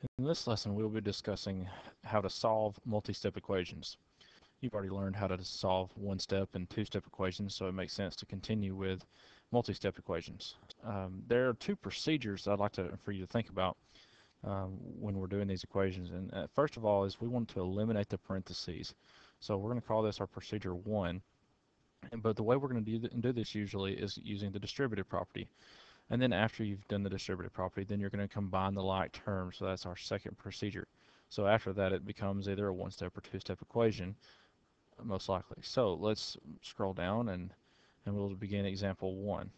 In this lesson, we'll be discussing how to solve multi-step equations. You've already learned how to solve one-step and two-step equations, so it makes sense to continue with multi-step equations. There are two procedures I'd like for you to think about when we're doing these equations. And first of all is we want to eliminate the parentheses. So we're going to call this our procedure 1. But the way we're going to do this usually is using the distributive property. And then after you've done the distributive property, then you're going to combine the like terms. So that's our second procedure. So after that, it becomes either a one-step or two-step equation, most likely. So let's scroll down and we'll begin example 1.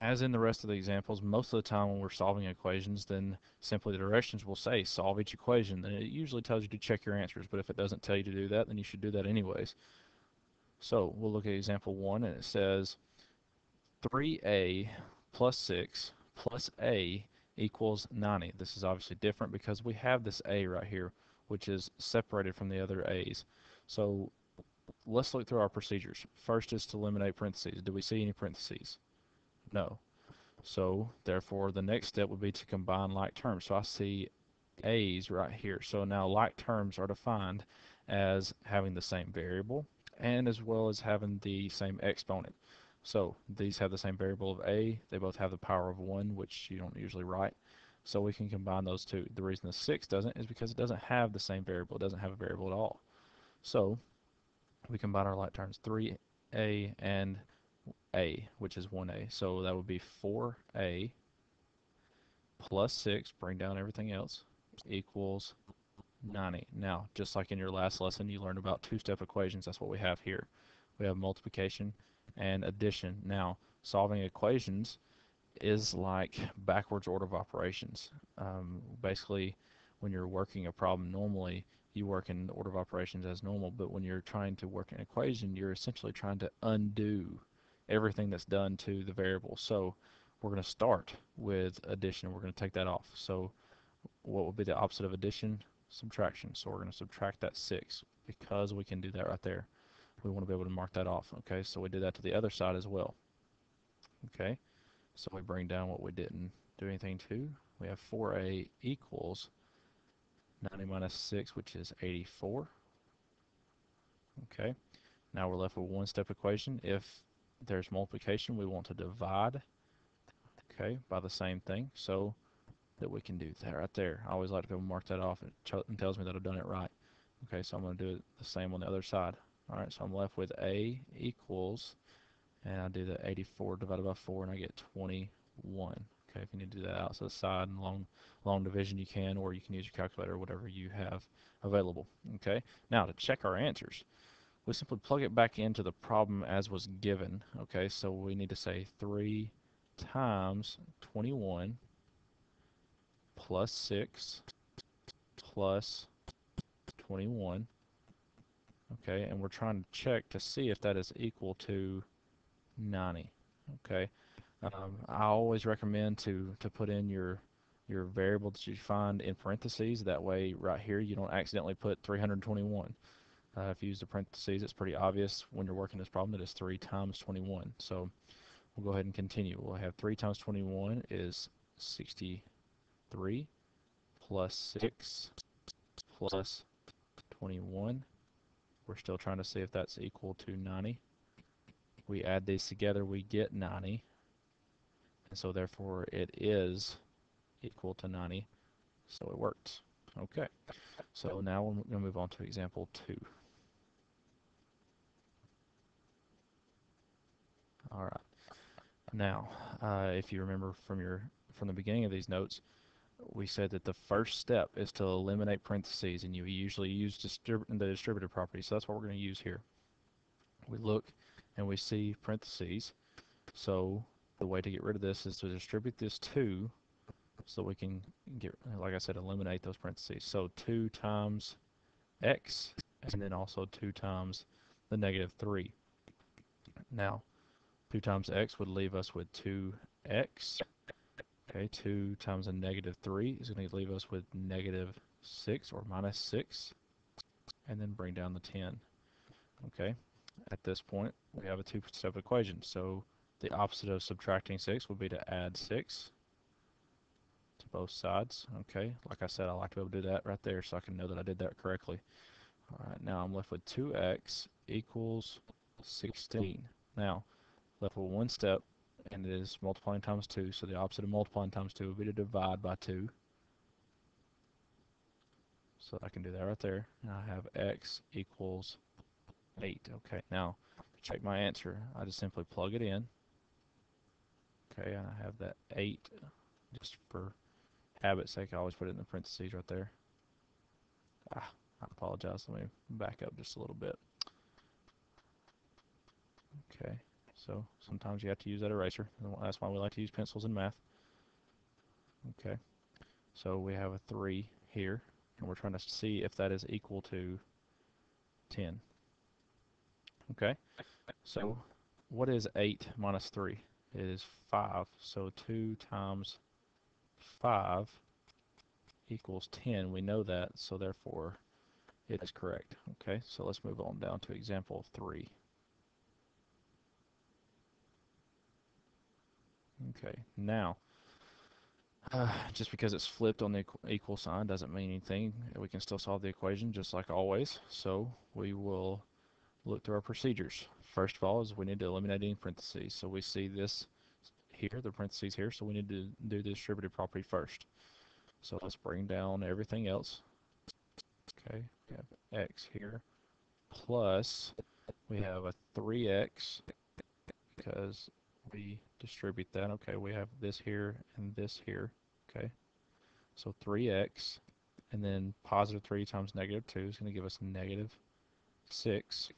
As in the rest of the examples, most of the time when we're solving equations, then simply the directions will say solve each equation. Then it usually tells you to check your answers, but if it doesn't tell you to do that, then you should do that anyways. So we'll look at example 1, and it says 3a plus 6 plus a equals 90. This is obviously different because we have this a right here, which is separated from the other a's. So let's look through our procedures. First is to eliminate parentheses. Do we see any parentheses? No. So therefore the next step would be to combine like terms. So I see a's right here. So now like terms are defined as having the same variable and as well as having the same exponent. So these have the same variable of a. They both have the power of 1, which you don't usually write. So we can combine those two. The reason the 6 doesn't is because it doesn't have the same variable. It doesn't have a variable at all. So we combine our like terms, 3a and a, which is 1a. So that would be 4a plus 6, bring down everything else, equals 90. Now, just like in your last lesson, you learned about two-step equations. That's what we have here. We have multiplication and addition. Now, solving equations is like backwards order of operations. Basically, when you're working a problem normally, you work in order of operations as normal, but when you're trying to work an equation, you're essentially trying to undo everything that's done to the variable. So we're going to start with addition. We're going to take that off. So what would be the opposite of addition? Subtraction. So we're going to subtract that 6 because we can do that right there. We want to be able to mark that off. Okay, so we did that to the other side as well. Okay, so we bring down what we didn't do anything to. We have 4a equals 90 minus 6, which is 84. Okay, now we're left with one step equation. If there's multiplication, we want to divide, okay, by the same thing. So that we can do that right there. I always like to be able to mark that off. It tells me that I've done it right. Okay, so I'm going to do it the same on the other side. All right, so I'm left with a equals, and I do the 84 divided by 4, and I get 21. Okay, if you need to do that out to the side and long division, you can, or you can use your calculator or whatever you have available. Okay, now to check our answers, we simply plug it back into the problem as was given. Okay, so we need to say 3 times 21 plus 6 plus 21. Okay, and we're trying to check to see if that is equal to 90. Okay, I always recommend to put in your variable that you find in parentheses. That way, right here, you don't accidentally put 321. If you use the parentheses, it's pretty obvious when you're working this problem that it's 3 times 21. So we'll go ahead and continue. We'll have 3 times 21 is 63 plus 6 plus 21. We're still trying to see if that's equal to 90. We add these together, we get 90. And so therefore it is equal to 90. So it works. Okay. So now we're going to move on to example 2. All right. Now, if you remember from the beginning of these notes, we said that the first step is to eliminate parentheses, and you usually use the distributive property. So that's what we're going to use here. We look and we see parentheses. So the way to get rid of this is to distribute this 2 so we can get, like I said, eliminate those parentheses. So 2 times x, and then also 2 times the negative 3. Now, 2 times x would leave us with 2x. Okay, 2 times a negative 3 is going to leave us with negative 6 or minus 6, and then bring down the 10. Okay, at this point, we have a two-step equation. So the opposite of subtracting 6 would be to add 6. both sides. Okay, like I said, I like to be able to do that right there so I can know that I did that correctly. All right, now I'm left with 2x equals 16. Now, left with one step, and it is multiplying times 2, so the opposite of multiplying times 2 would be to divide by 2. So I can do that right there. Now I have x equals 8. Okay, now to check my answer, I just simply plug it in. Okay, and I have that 8, just for habit's sake, I always put it in the parentheses right there. I apologize, let me back up just a little bit. Okay, so sometimes you have to use that eraser, and that's why we like to use pencils in math. Okay, so we have a 3 here, and we're trying to see if that is equal to 10. Okay, so what is 8 minus 3? It is 5, so 2 times 5 equals 10. We know that, so therefore it is correct. Okay, so let's move on down to example 3. Okay, now, just because it's flipped on the equal sign doesn't mean anything. We can still solve the equation just like always. So we will look through our procedures. First of all is we need to eliminate any parentheses. So we see this here, the parentheses here, so we need to do the distributive property first. So let's bring down everything else. Okay, we have x here, plus we have a 3x because we distribute that. Okay, we have this here and this here. Okay, so 3x, and then positive 3 times negative 2 is going to give us negative 6.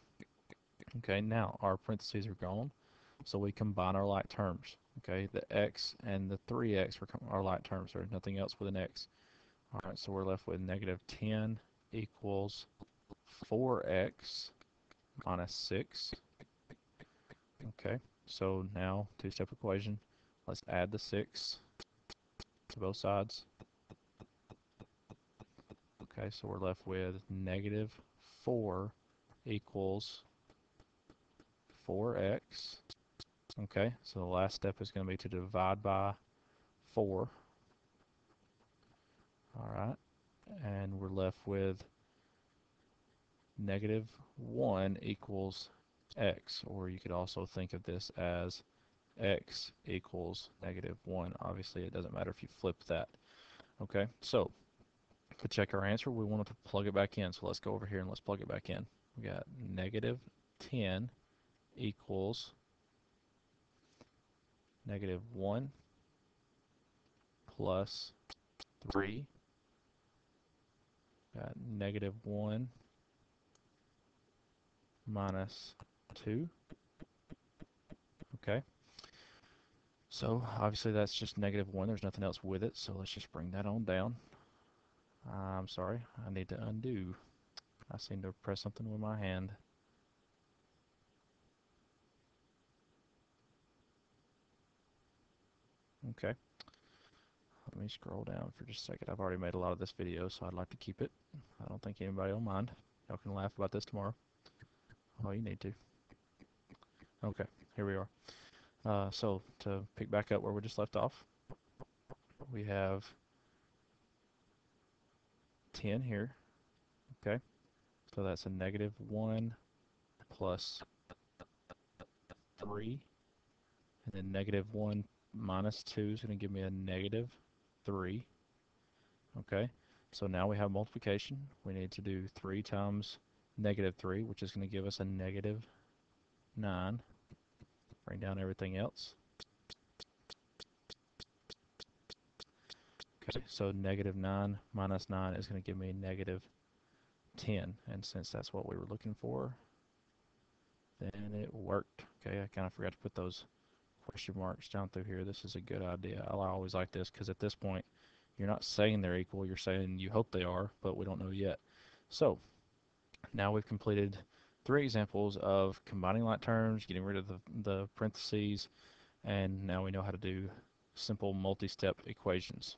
Okay, now our parentheses are gone, so we combine our like terms. Okay, the x and the 3x are like terms. There's nothing else with an x. All right, so we're left with negative 10 equals 4x minus 6. Okay, so now two-step equation. Let's add the 6 to both sides. Okay, so we're left with negative 4 equals 4x. Okay, so the last step is going to be to divide by 4. All right, and we're left with negative 1 equals x, or you could also think of this as x equals negative 1. Obviously, it doesn't matter if you flip that. Okay, so to check our answer, we wanted to plug it back in. So let's go over here and let's plug it back in. We got negative 10 equals negative 1 plus 3. Got negative 1 minus 2. Okay. So obviously that's just negative 1. There's nothing else with it. So let's just bring that on down. I'm sorry. I need to undo. I seem to press something with my hand. Okay. Let me scroll down for just a second. I've already made a lot of this video, so I'd like to keep it. I don't think anybody will mind. Y'all can laugh about this tomorrow. Oh, you need to. Okay, here we are. So to pick back up where we just left off, we have 10 here. Okay, so that's a negative 1 plus 3, and then negative 1 minus 2 is going to give me a negative 3. Okay, so now we have multiplication. We need to do 3 times negative 3, which is going to give us a negative 9. Bring down everything else. Okay, so negative 9 minus 9 is going to give me negative 10. And since that's what we were looking for, then it worked. Okay, I kind of forgot to put those question marks down through here. This is a good idea. I always like this because at this point, you're not saying they're equal. You're saying you hope they are, but we don't know yet. So now we've completed 3 examples of combining like terms, getting rid of the parentheses, and now we know how to do simple multi-step equations.